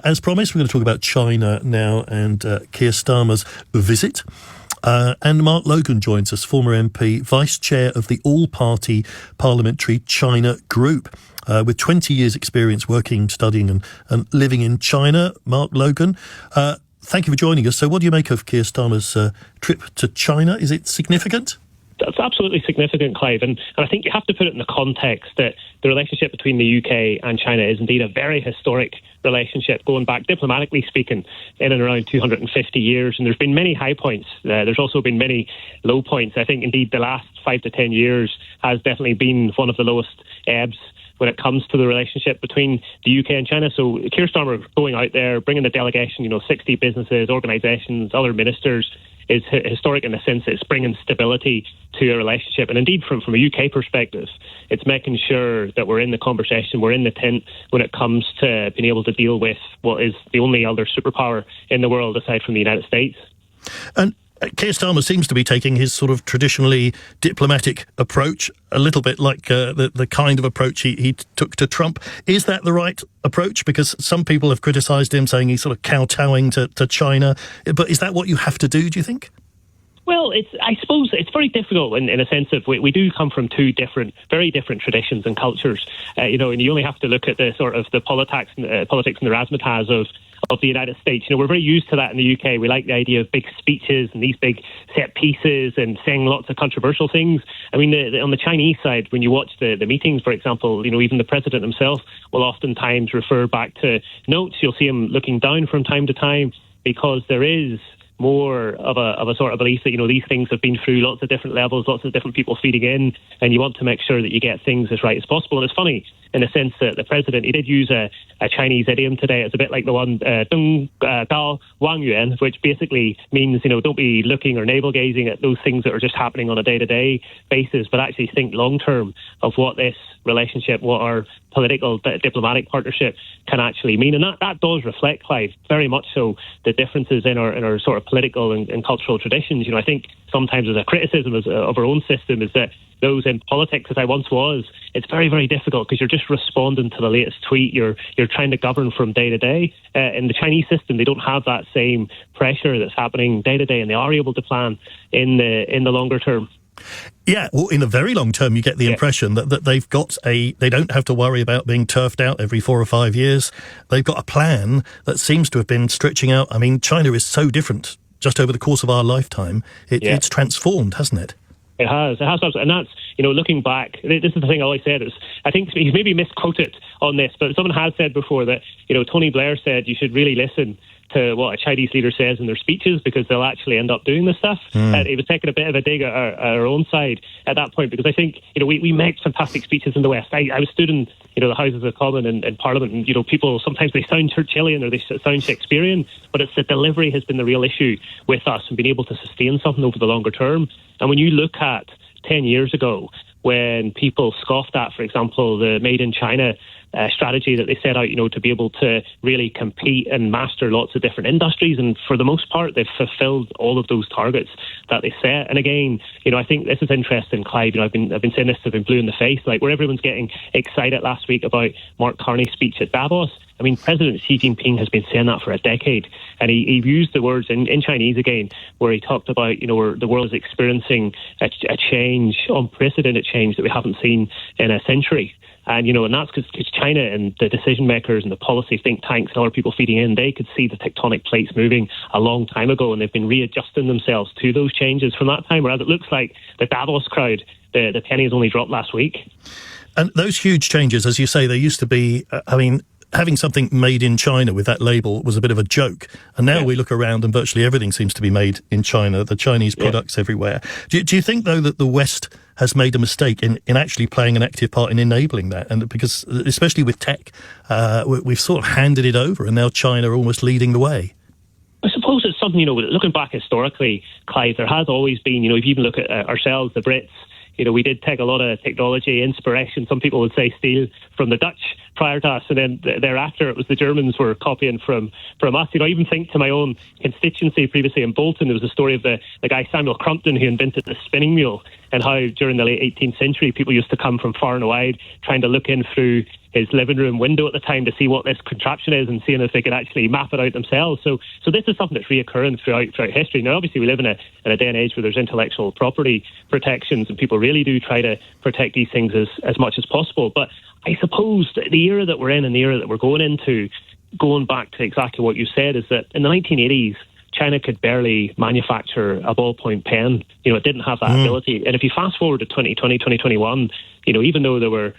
As promised, we're going to talk about China now and Keir Starmer's visit. And Mark Logan joins us, former MP, Vice Chair of the All-Party Parliamentary China Group, with 20 years' experience working, studying and living in China. Mark Logan, thank you for joining us. So what do you make of Keir Starmer's trip to China? Is it significant? That's absolutely significant, Clive, and I think you have to put it in the context that the relationship between the UK and China is indeed a very historic relationship, going back, diplomatically speaking, in and around 250 years, and there's been many high points. There's also been many low points. I think, indeed, the last 5 to 10 years has definitely been one of the lowest ebbs when it comes to the relationship between the UK and China. So Keir Starmer going out there, bringing the delegation, 60 businesses, organisations, other ministers, is historic in the sense that it's bringing stability to a relationship. And indeed, from a UK perspective, it's making sure that we're in the conversation, we're in the tent when it comes to being able to deal with what is the only other superpower in the world aside from the United States. And Keir Starmer seems to be taking his sort of traditionally diplomatic approach, a little bit like the kind of approach he took to Trump. Is that the right approach? Because some people have criticised him, saying he's sort of kowtowing to China. But is that what you have to do do you think? Well, I suppose it's very difficult in a sense of we do come from two very different traditions and cultures, and you only have to look at the sort of the politics and the razzmatazz of the United States. We're very used to that in the UK. We like the idea of big speeches and these big set pieces and saying lots of controversial things. I mean, on the Chinese side, when you watch the meetings, for example, even the president himself will oftentimes refer back to notes. You'll see him looking down from time to time because there is more of a sort of belief that, these things have been through lots of different levels, lots of different people feeding in, and you want to make sure that you get things as right as possible. And it's funny, in the sense that the president, he did use a Chinese idiom today. It's a bit like the one, Deng Gao Wang Yuan, which basically means, don't be looking or navel-gazing at those things that are just happening on a day-to-day basis, but actually think long-term of what this relationship, what our political diplomatic partnership can actually mean. And that does reflect, Clive, very much so, the differences in our sort of political and cultural traditions. I think sometimes as a criticism of our own system is that those in politics, as I once was, it's very, very difficult because you're just responding to the latest tweet. You're trying to govern from day to day. In the Chinese system, they don't have that same pressure that's happening day to day, and they are able to plan in the longer term. Yeah, well, in the very long term, you get the impression that they don't have to worry about being turfed out every 4 or 5 years. They've got a plan that seems to have been stretching out. I mean, China is so different just over the course of our lifetime. It's transformed, hasn't it? It has, and that's, looking back, this is the thing I always said, I think he's maybe misquoted on this, but someone has said before that, Tony Blair said you should really listen to what a Chinese leader says in their speeches because they'll actually end up doing this stuff. And he was taking a bit of a dig at our own side at that point because I think, we make fantastic speeches in the West. I was stood in, the Houses of Commons and Parliament, and, people, sometimes they sound Churchillian or they sound Shakespearean, but it's the delivery has been the real issue with us and being able to sustain something over the longer term. And when you look at 10 years ago, when people scoffed at, for example, the Made in China strategy that they set out, to be able to really compete and master lots of different industries. And for the most part, they've fulfilled all of those targets that they set. And again, I think this is interesting, Clive. I've been saying this to them blue in the face, like where everyone's getting excited last week about Mark Carney's speech at Davos. I mean, President Xi Jinping has been saying that for a decade. And he used the words in Chinese again, where he talked about, where the world is experiencing a change, unprecedented change that we haven't seen in a century. And, and that's because China and the decision makers and the policy think tanks and other people feeding in, they could see the tectonic plates moving a long time ago, and they've been readjusting themselves to those changes from that time. Whereas it looks like the Davos crowd, the penny has only dropped last week. And those huge changes, as you say, they used to be, having something made in China with that label was a bit of a joke. And now we look around and virtually everything seems to be made in China, the Chinese products everywhere. Do you think, though, that the West has made a mistake in actually playing an active part in enabling that? And because, especially with tech, we've sort of handed it over and now China are almost leading the way. I suppose it's something, looking back historically, Clive, there has always been, if you even look at ourselves, the Brits, we did take a lot of technology inspiration, some people would say steal, from the Dutch prior to us, and then thereafter it was the Germans were copying from us. I even think to my own constituency previously in Bolton, there was a story of the guy Samuel Crumpton who invented the spinning mule. and how during the late 18th century people used to come from far and wide trying to look in through his living room window at the time to see what this contraption is and seeing if they could actually map it out themselves. So this is something that's reoccurring throughout history. Now, obviously, we live in a day and age where there's intellectual property protections and people really do try to protect these things as much as possible. But I suppose the era that we're in and the era that we're going into, going back to exactly what you said, is that in the 1980s, China could barely manufacture a ballpoint pen. It didn't have that ability. And if you fast forward to 2020, 2021, even though there were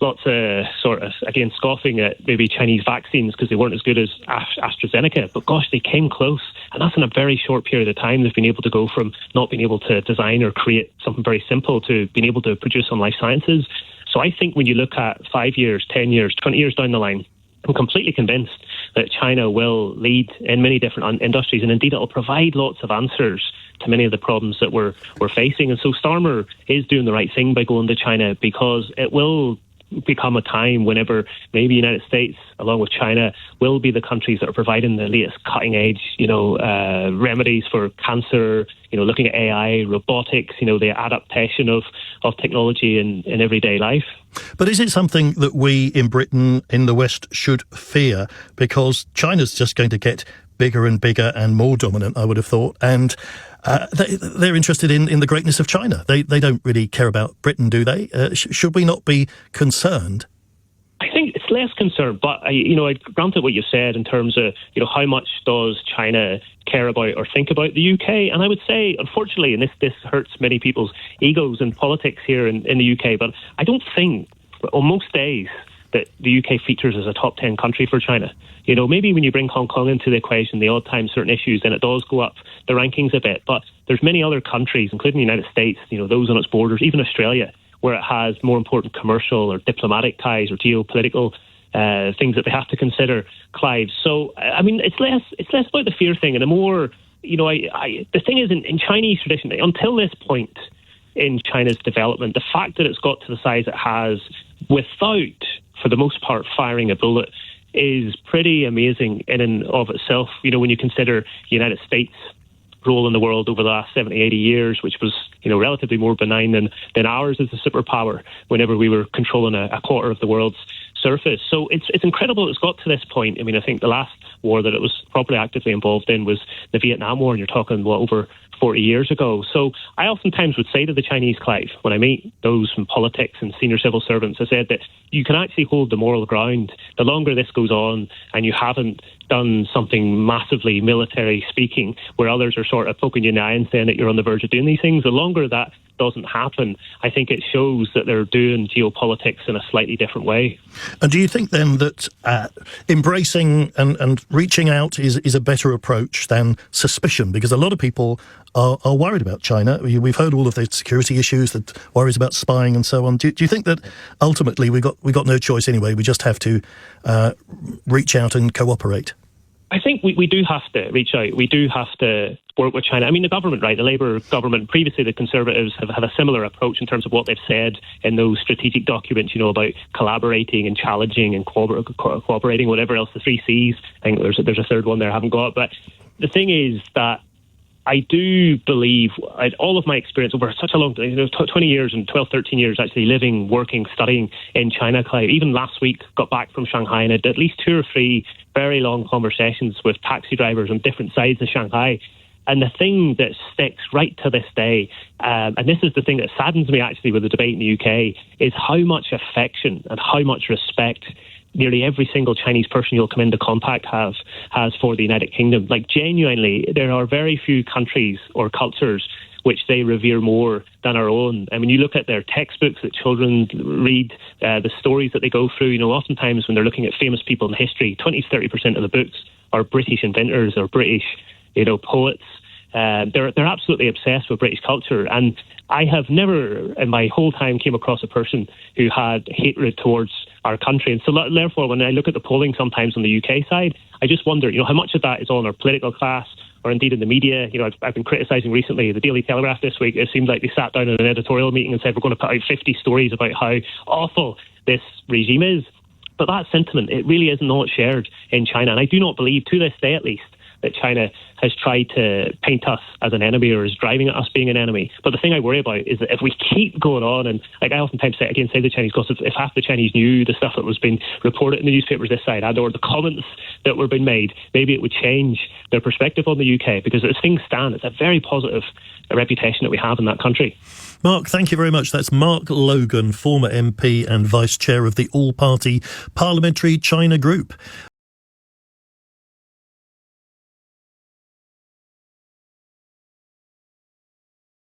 lots of sort of, again, scoffing at maybe Chinese vaccines because they weren't as good as AstraZeneca, but gosh, they came close. And that's in a very short period of time. They've been able to go from not being able to design or create something very simple to being able to produce on life sciences. So I think when you look at 5 years, 10 years, 20 years down the line, I'm completely convinced that China will lead in many different industries, and indeed it will provide lots of answers to many of the problems that we're facing. And so Starmer is doing the right thing by going to China, because it will become a time whenever maybe the United States, along with China, will be the countries that are providing the latest cutting-edge, remedies for cancer, looking at AI, robotics, the adaptation of technology in everyday life. But is it something that we in Britain, in the West, should fear? Because China's just going to get bigger and bigger and more dominant, I would have thought. And they're interested in the greatness of China. They don't really care about Britain, do they? Should we not be concerned? I think it's less concerned, but I granted what you said in terms of how much does China care about or think about the UK, and I would say, unfortunately, and this hurts many people's egos in politics here in the UK, but I don't think on most days that the UK features as a top 10 country for China. Maybe when you bring Hong Kong into the equation, the odd time certain issues, then it does go up the rankings a bit. But there's many other countries, including the United States, those on its borders, even Australia, where it has more important commercial or diplomatic ties or geopolitical things that they have to consider, Clive. So, I mean, it's less about the fear thing and the more, the thing is in Chinese tradition, until this point in China's development, the fact that it's got to the size it has without, for the most part, firing a bullet is pretty amazing in and of itself. When you consider the United States' role in the world over the last 70, 80 years, which was, relatively more benign than ours as a superpower whenever we were controlling a quarter of the world's surface. So it's incredible it's got to this point. I mean, I think the last war that it was properly actively involved in was the Vietnam War, and you're talking, over 40 years ago. So I oftentimes would say to the Chinese, Clive, when I meet those from politics and senior civil servants, I said that you can actually hold the moral ground. The longer this goes on and you haven't done something massively military speaking, where others are sort of poking you in the eye and saying that you're on the verge of doing these things, the longer that doesn't happen, I think it shows that they're doing geopolitics in a slightly different way. And do you think then that embracing and reaching out is a better approach than suspicion? Because a lot of people are worried about China. We've heard all of the security issues, the worries about spying and so on. Do you think that ultimately we got no choice anyway? We just have to reach out and cooperate? I think we do have to reach out. We do have to work with China. I mean, the government, right, the Labour government, previously the Conservatives have had a similar approach in terms of what they've said in those strategic documents, about collaborating and challenging and cooperating, whatever else, the 3 Cs. I think there's a third one there I haven't got. But the thing is that I do believe, all of my experience over such a long time, 20 years and 12, 13 years actually living, working, studying in China, Clive. Even last week, got back from Shanghai and had at least 2 or 3 very long conversations with taxi drivers on different sides of Shanghai. And the thing that sticks right to this day, and this is the thing that saddens me actually with the debate in the UK, is how much affection and how much respect nearly every single Chinese person you'll come into contact has for the United Kingdom. Like, genuinely, there are very few countries or cultures which they revere more than our own. I mean, you look at their textbooks that children read, the stories that they go through, oftentimes when they're looking at famous people in history, 20-30% of the books are British inventors or British, poets. They're absolutely obsessed with British culture. And I have never in my whole time came across a person who had hatred towards our country. And so therefore, when I look at the polling sometimes on the UK side, I just wonder, how much of that is on our political class or indeed in the media. I've been criticising recently the Daily Telegraph this week. It seemed like they sat down in an editorial meeting and said, we're going to put out 50 stories about how awful this regime is. But that sentiment, it really is not shared in China. And I do not believe, to this day at least, that China has tried to paint us as an enemy or is driving at us being an enemy. But the thing I worry about is that if we keep going on, and like I oftentimes say the Chinese gossip, if half the Chinese knew the stuff that was being reported in the newspapers this side, and or the comments that were being made, maybe it would change their perspective on the UK, because as things stand, it's a very positive reputation that we have in that country. Mark, thank you very much. That's Mark Logan, former MP and Vice Chair of the All-Party Parliamentary China Group.